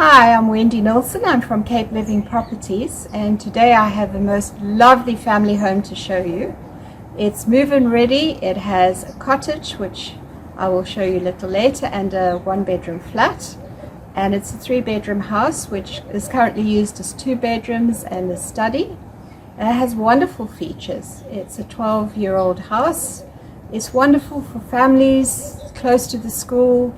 Hi, I'm Wendy Nilsson. I'm from Cape Living Properties, and today I have the most lovely family home to show you. It's move-in ready. It has a cottage, which I will show you a little later, and a one-bedroom flat. And it's a 3-bedroom house, which is currently used as 2 bedrooms and a study. And it has wonderful features. It's a 12-year-old house. It's wonderful for families, close to the school,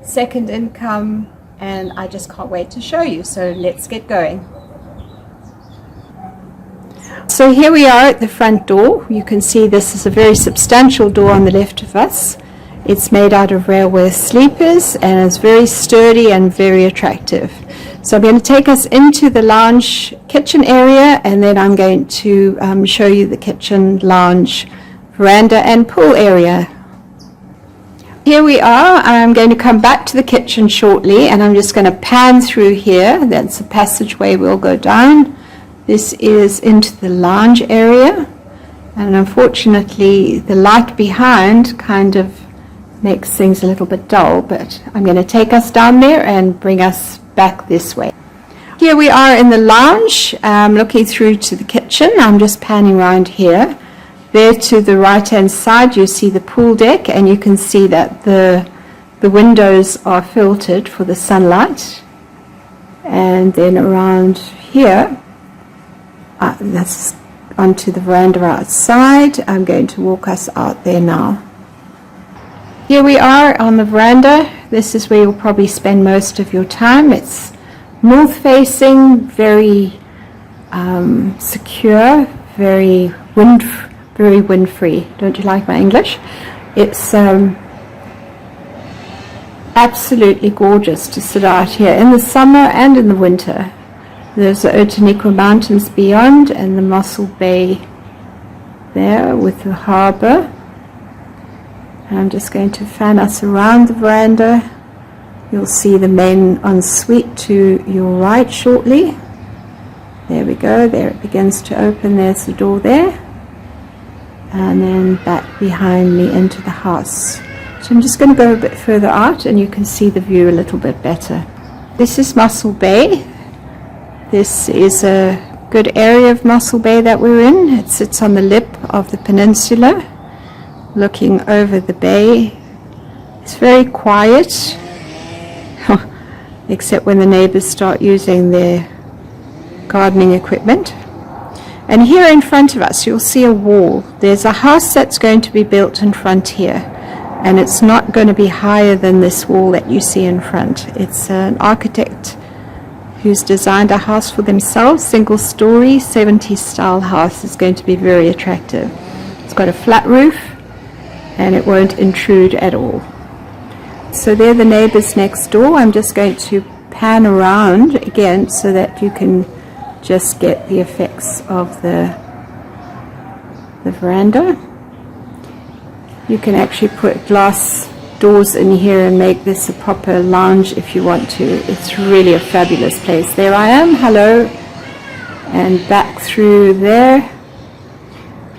second income, and I just can't wait to show you. So let's get going. So here we are at the front door. You can see this is a very substantial door on the left of us. It's made out of railway sleepers and it's very sturdy and very attractive. So I'm going to take us into the lounge kitchen area, and then I'm going to show you the kitchen, lounge, veranda and pool area. Here we are. I'm going to come back to the kitchen shortly, and I'm just going to pan through here. That's the passageway we'll go down. This is into the lounge area, and unfortunately the light behind kind of makes things a little bit dull, but I'm going to take us down there and bring us back this way. Here we are in the lounge, looking through to the kitchen. I'm just panning around here. There to the right hand side you see the pool deck, and you can see that the windows are filtered for the sunlight. And then around here, that's onto the veranda outside. I'm going to walk us out there now. Here we are on the veranda. This is where you'll probably spend most of your time. It's north facing, very secure, very wind-free. Don't you like my English? It's absolutely gorgeous to sit out here in the summer and in the winter. There's the Otaniqua Mountains beyond, and the Mossel Bay there with the harbour. I'm just going to fan us around the veranda. You'll see the main ensuite to your right shortly. There we go. There it begins to open. There's the door there. And then back behind me into the house. So I'm just going to go a bit further out, and you can see the view a little bit better. This is Mossel Bay. This is a good area of Mossel Bay that we're in. It sits on the lip of the peninsula, looking over the bay. It's very quiet, except when the neighbors start using their gardening equipment. And here in front of us you'll see a wall. There's a house that's going to be built in front here, and it's not going to be higher than this wall that you see in front. It's an architect who's designed a house for themselves, single story, 70s style house. It's going to be very attractive. It's got a flat roof and it won't intrude at all. So they're the neighbors next door. I'm just going to pan around again so that you can just get the effects of the veranda. You can actually put glass doors in here and make this a proper lounge if you want to. It's really a fabulous place. There I am, hello, and back through there.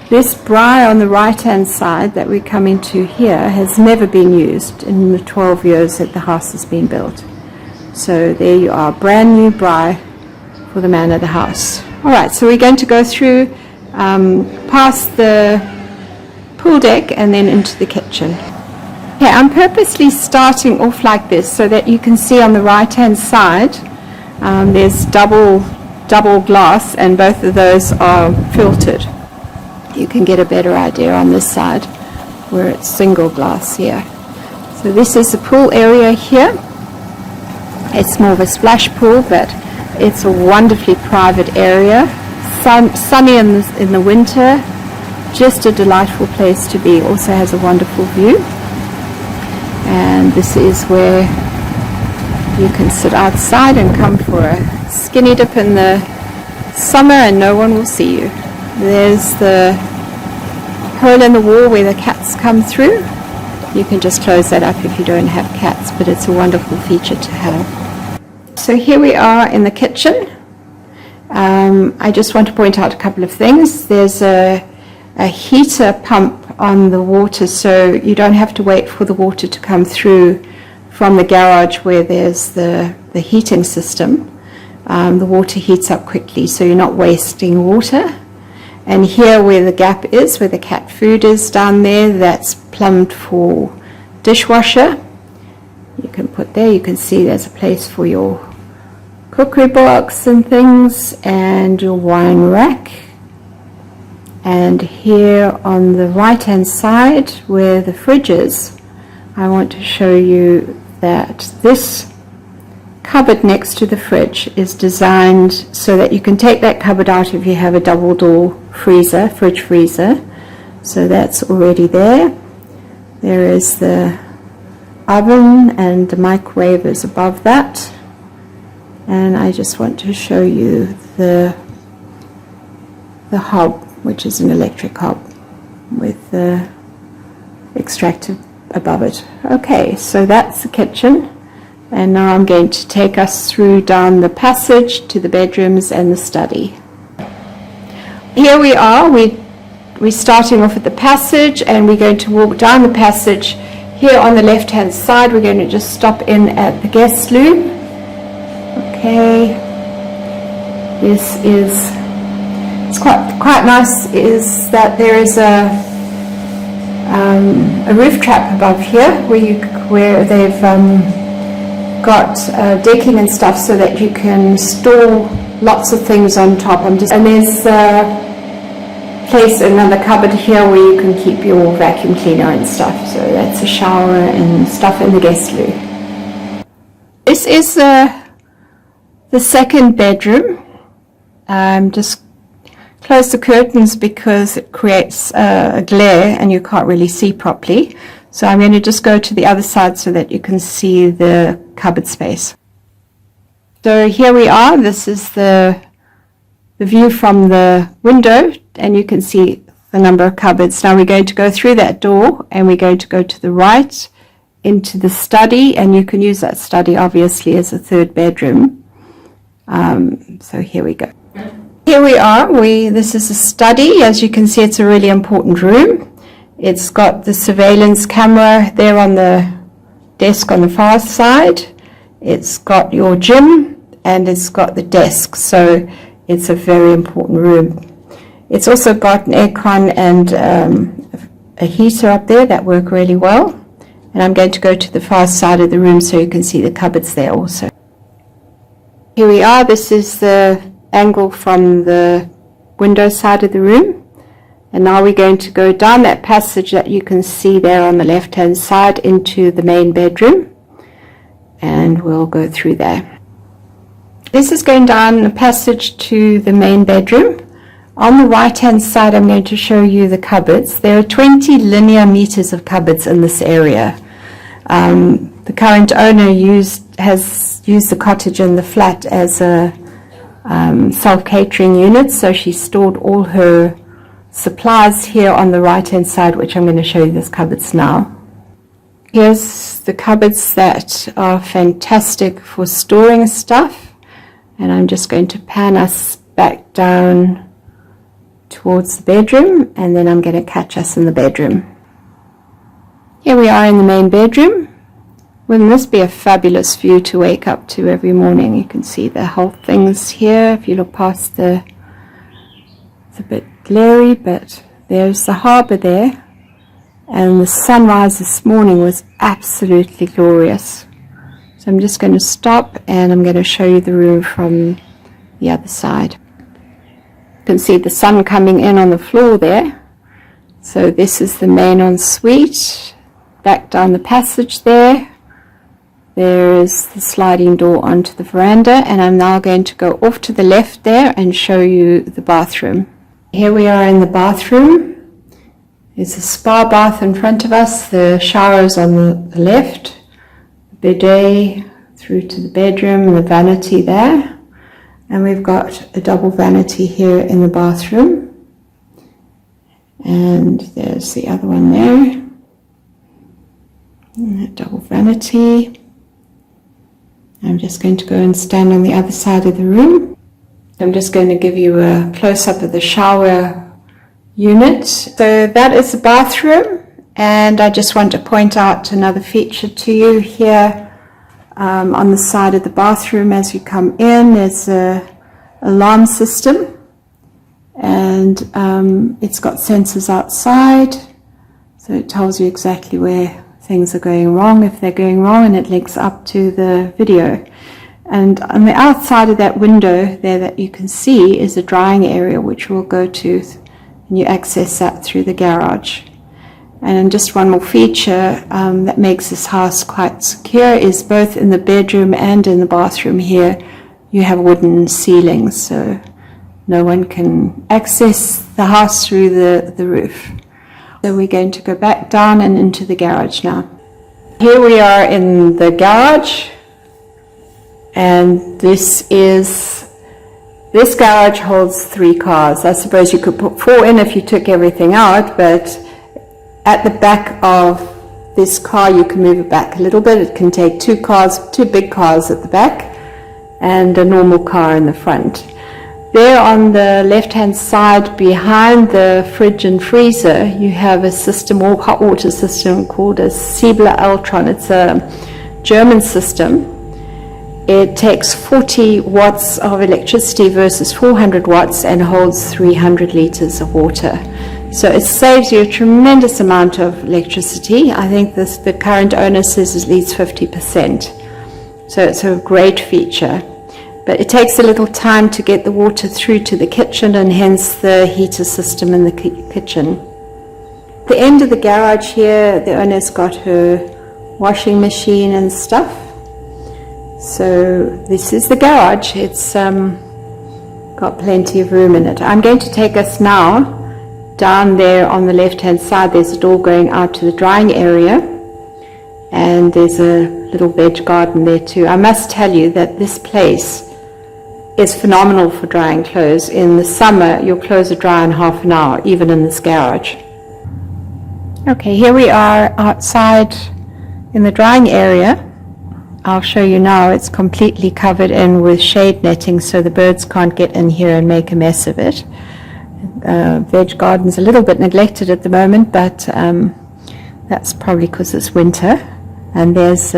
This braai on the right hand side that we're coming to here has never been used in the 12 years that the house has been built. So there you are, brand new braai for the man of the house. Alright, so we're going to go through past the pool deck and then into the kitchen. Okay, I'm purposely starting off like this so that you can see on the right hand side there's double glass, and both of those are filtered. You can get a better idea on this side where it's single glass here. So this is the pool area here. It's more of a splash pool, but it's a wonderfully private area, sunny in the winter, just a delightful place to be. Also has a wonderful view, and this is where you can sit outside and come for a skinny dip in the summer and no one will see you. There's the hole in the wall where the cats come through. You can just close that up if you don't have cats, but it's a wonderful feature to have. So here we are in the kitchen. I just want to point out a couple of things. There's a heater pump on the water, so you don't have to wait for the water to come through from the garage where there's the heating system. The water heats up quickly, so you're not wasting water. And here where the gap is, where the cat food is down there, that's plumbed for dishwasher. You can put there, you can see there's a place for your cookery box and things, and your wine rack. And here on the right hand side where the fridge is, I want to show you that this cupboard next to the fridge is designed so that you can take that cupboard out if you have a double door freezer, fridge freezer. So that's already there. There is the oven and the microwave is above that. And I just want to show you the hob, which is an electric hob with the extractor above it. Okay, so that's the kitchen. And now I'm going to take us through down the passage to the bedrooms and the study. Here we are, we're starting off at the passage, and we're going to walk down the passage. Here on the left hand side we're going to just stop in at the guest loo. Okay, this is, it's quite nice is that there is a roof trap above here where they've got decking and stuff so that you can store lots of things on top. And there's another cupboard here where you can keep your vacuum cleaner and stuff. So that's a shower and stuff in the guest loo. This is the second bedroom. Just close the curtains because it creates a glare and you can't really see properly. So I'm going to just go to the other side so that you can see the cupboard space. So here we are. This is the view from the window, and you can see the number of cupboards. Now we're going to go through that door and we're going to go to the right into the study, and you can use that study obviously as a third bedroom. So here we go. Here we are. This is a study. As you can see, it's a really important room. It's got the surveillance camera there on the desk on the far side. It's got your gym and it's got the desk. So it's a very important room. It's also got an aircon and a heater up there that work really well. And I'm going to go to the far side of the room so you can see the cupboards there also. Here we are. This is the angle from the window side of the room. And now we're going to go down that passage that you can see there on the left hand side into the main bedroom, and we'll go through there. This is going down the passage to the main bedroom. On the right hand side I'm going to show you the cupboards. There are 20 linear meters of cupboards in this area. The current owner has used the cottage and the flat as a self-catering unit, so she stored all her supplies here on the right hand side, which I'm going to show you these cupboards now. Here's the cupboards that are fantastic for storing stuff, and I'm just going to pan us back down towards the bedroom, and then I'm going to catch us in the bedroom. Here we are in the main bedroom. Wouldn't this be a fabulous view to wake up to every morning? You can see the whole things here. If you look past it's a bit glary, but there's the harbour there, and the sunrise this morning was absolutely glorious. So I'm just going to stop and I'm going to show you the room from the other side. You can see the sun coming in on the floor there. So this is the main ensuite. Back down the passage there, there is the sliding door onto the veranda, and I'm now going to go off to the left there and show you the bathroom. Here we are in the bathroom. There's a spa bath in front of us, the shower is on the left, the bidet through to the bedroom and the vanity there, and we've got a double vanity here in the bathroom, and there's the other one there, and a double vanity. I'm just going to go and stand on the other side of the room. I'm just going to give you a close-up of the shower unit. So that is the bathroom, and I just want to point out another feature to you here On the side of the bathroom as you come in, there's a alarm system, and it's got sensors outside, so it tells you exactly where things are going wrong, if they're going wrong, and it links up to the video. And on the outside of that window there that you can see is a drying area, which we'll go to, and you access that through the garage. And just one more feature that makes this house quite secure is both in the bedroom and in the bathroom here you have wooden ceilings, so no one can access the house through the roof. So we're going to go back down and into the garage now. Here we are in the garage, and this garage holds 3 cars. I suppose you could put 4 in if you took everything out, but at the back of this car you can move it back a little bit. It can take 2 big cars at the back and a normal car in the front. There on the left-hand side behind the fridge and freezer, you have a system, or hot water system, called a Siebler Eltron. It's a German system. It takes 40 watts of electricity versus 400 watts and holds 300 liters of water. So it saves you a tremendous amount of electricity. I think the current owner says at least 50%. So it's a great feature. But it takes a little time to get the water through to the kitchen, and hence the heater system in the kitchen. At the end of the garage here, the owner's got her washing machine and stuff. So this is the garage. It's got plenty of room in it. I'm going to take us now down there on the left hand side. There's a door going out to the drying area, and there's a little veg garden there too. I must tell you that this place is phenomenal for drying clothes. In the summer your clothes are dry in half an hour, even in this garage. Okay, here we are outside in the drying area. I'll show you now. It's completely covered in with shade netting so the birds can't get in here and make a mess of it. Veg garden's a little bit neglected at the moment, but that's probably because it's winter. And there's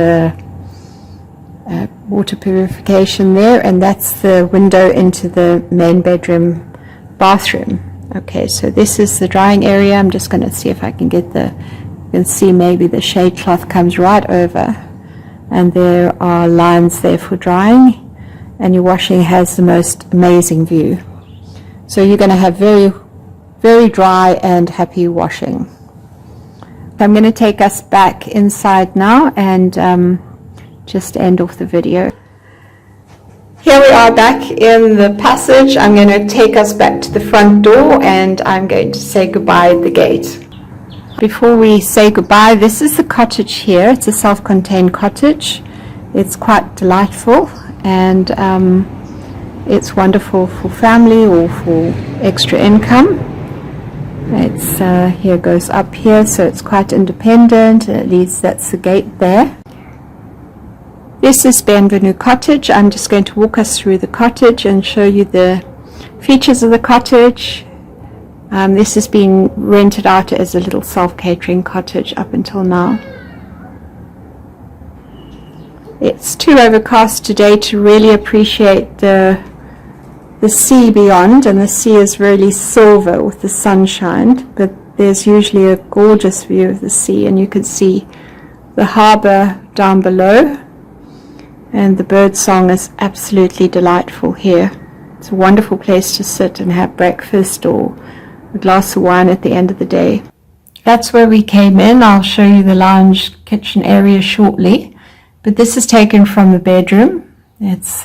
water purification there, and that's the window into the main bedroom bathroom. Okay, so this is the drying area. I'm just going to see if I can get you can see maybe the shade cloth comes right over, and there are lines there for drying, and your washing has the most amazing view. So you're going to have very, very dry and happy washing. I'm going to take us back inside now and just end off the video. Here we are back in the passage. I'm going to take us back to the front door, and I'm going to say goodbye at the gate. Before we say goodbye, this is the cottage here. It's a self-contained cottage. It's quite delightful, and it's wonderful for family or for extra income. It's here goes up here, so it's quite independent. At least that's the gate there. This is Bienvenue Cottage. I'm just going to walk us through the cottage and show you the features of the cottage. This has been rented out as a little self-catering cottage up until now. It's too overcast today to really appreciate the sea beyond, and the sea is really silver with the sunshine, but there's usually a gorgeous view of the sea, and you can see the harbour down below. And the bird song is absolutely delightful here. It's a wonderful place to sit and have breakfast or a glass of wine at the end of the day. That's where we came in. I'll show you the lounge kitchen area shortly. But this is taken from the bedroom. It's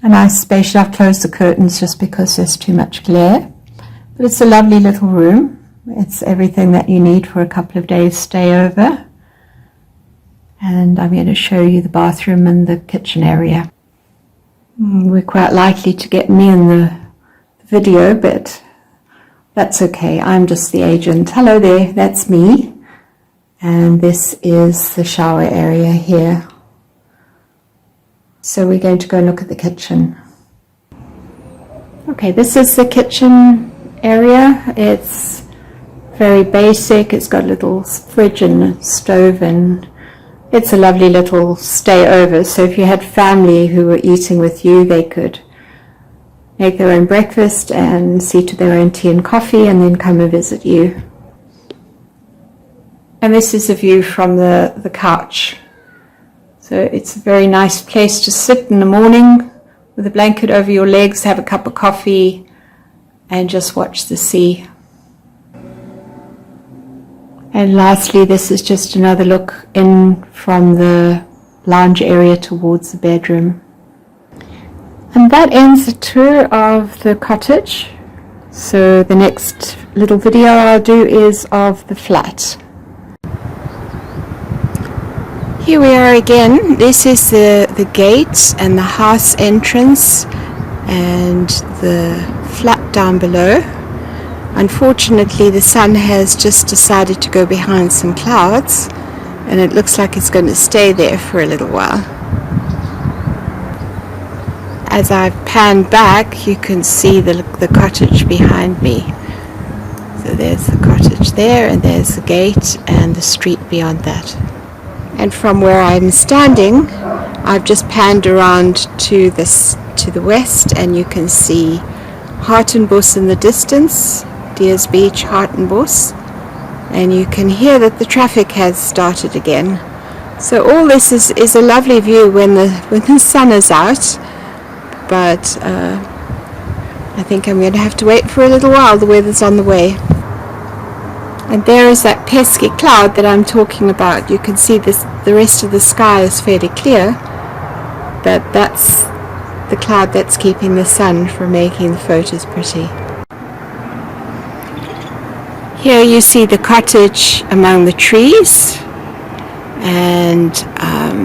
a nice space. I've closed the curtains just because there's too much glare. But it's a lovely little room. It's everything that you need for a couple of days stay over. And I'm going to show you the bathroom and the kitchen area. We're quite likely to get me in the video, but that's okay. I'm just the agent. Hello there, that's me. And this is the shower area here. So we're going to go look at the kitchen. Okay, this is the kitchen area. It's very basic. It's got a little fridge and a stove and It's a lovely little stay over, so if you had family who were eating with you, they could make their own breakfast and see to their own tea and coffee and then come and visit you. And this is a view from the couch. So it's a very nice place to sit in the morning with a blanket over your legs, have a cup of coffee, and just watch the sea. And lastly, this is just another look in from the lounge area towards the bedroom. And that ends the tour of the cottage. So the next little video I'll do is of the flat. Here we are again. This is the gate and the house entrance and the flat down below. Unfortunately, the sun has just decided to go behind some clouds, and it looks like it's going to stay there for a little while. As I pan back, you can see the cottage behind me. So there's the cottage there, and there's the gate and the street beyond that. And from where I'm standing, I've just panned around to the west, and you can see Hartenbos in the distance, Deers Beach, Hartenbos, and you can hear that the traffic has started again. So all this is a lovely view when the sun is out, but I think I'm going to have to wait for a little while. The weather's on the way. And there is that pesky cloud that I'm talking about. You can see the rest of the sky is fairly clear, but that's the cloud that's keeping the sun from making the photos pretty. Here you see the cottage among the trees, and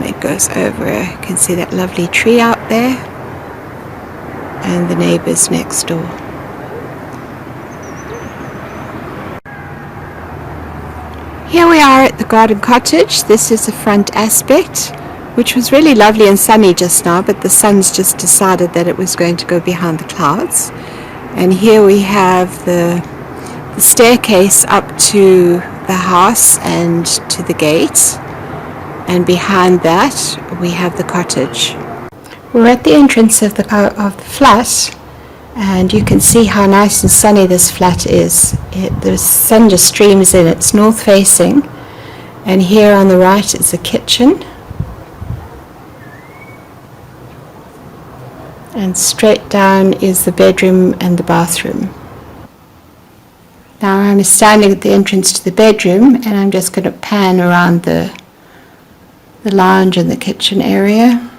it goes over. You can see that lovely tree out there and the neighbors next door. Here we are at the garden cottage. This is the front aspect, which was really lovely and sunny just now, but the sun's just decided that it was going to go behind the clouds. And here we have the staircase up to the house and to the gate, and behind that we have the cottage. We're at the entrance of the flat, and you can see how nice and sunny this flat is. The sun just streams in. It's north facing, and here on the right is the kitchen, and straight down is the bedroom and the bathroom. Now I'm standing at the entrance to the bedroom, and I'm just going to pan around the lounge and the kitchen area.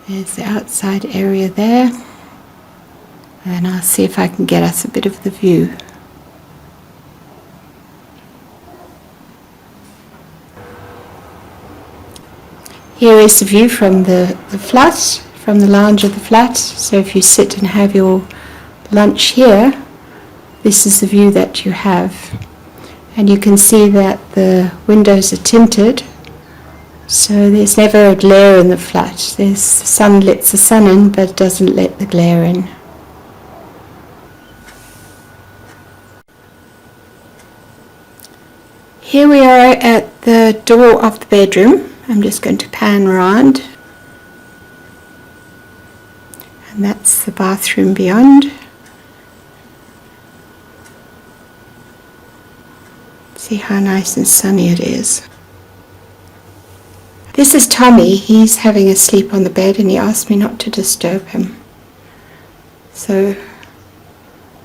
There's the outside area there, and I'll see if I can get us a bit of the view. Here is the view from the flat, from the lounge of the flat. So if you sit and have your lunch here, this is the view that you have. And you can see that the windows are tinted, so there's never a glare in the flat. The sun lets the sun in, but it doesn't let the glare in. Here we are at the door of the bedroom. I'm just going to pan around. And that's the bathroom beyond. See how nice and sunny it is. This is Tommy. He's having a sleep on the bed, and he asked me not to disturb him. So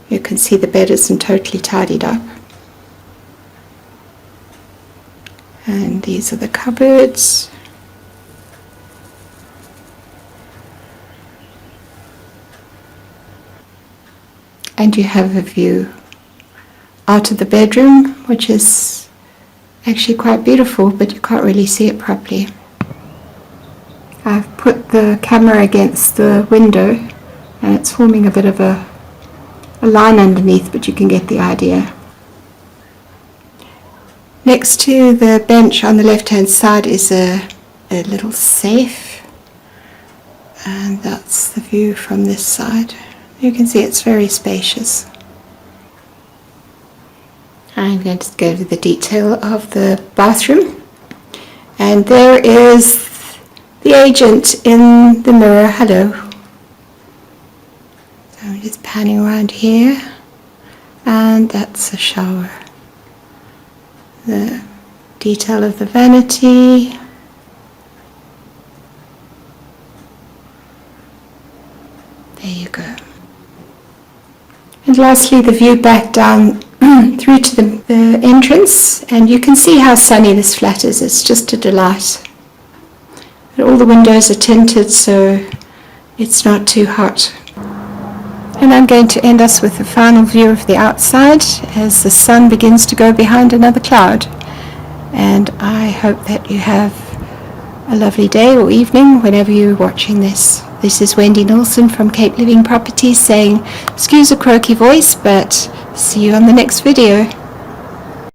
you can see the bed isn't totally tidied up. And these are the cupboards. And you have a view out of the bedroom, which is actually quite beautiful, but you can't really see it properly. I've put the camera against the window, and it's forming a bit of a line underneath, but you can get the idea. Next to the bench on the left-hand side is a little safe, and that's the view from this side. You can see it's very spacious. I'm going to go to the detail of the bathroom, and there is the agent in the mirror. Hello. So I'm just panning around here, and that's a shower. The detail of the vanity. There you go. And lastly, the view back down through to the entrance, and you can see how sunny this flat is. It's just a delight. And all the windows are tinted, so it's not too hot. And I'm going to end us with the final view of the outside as the sun begins to go behind another cloud. And I hope that you have a lovely day or evening whenever you're watching this. This is Wendy Nilsson from Cape Living Properties saying, excuse a croaky voice, but see you on the next video.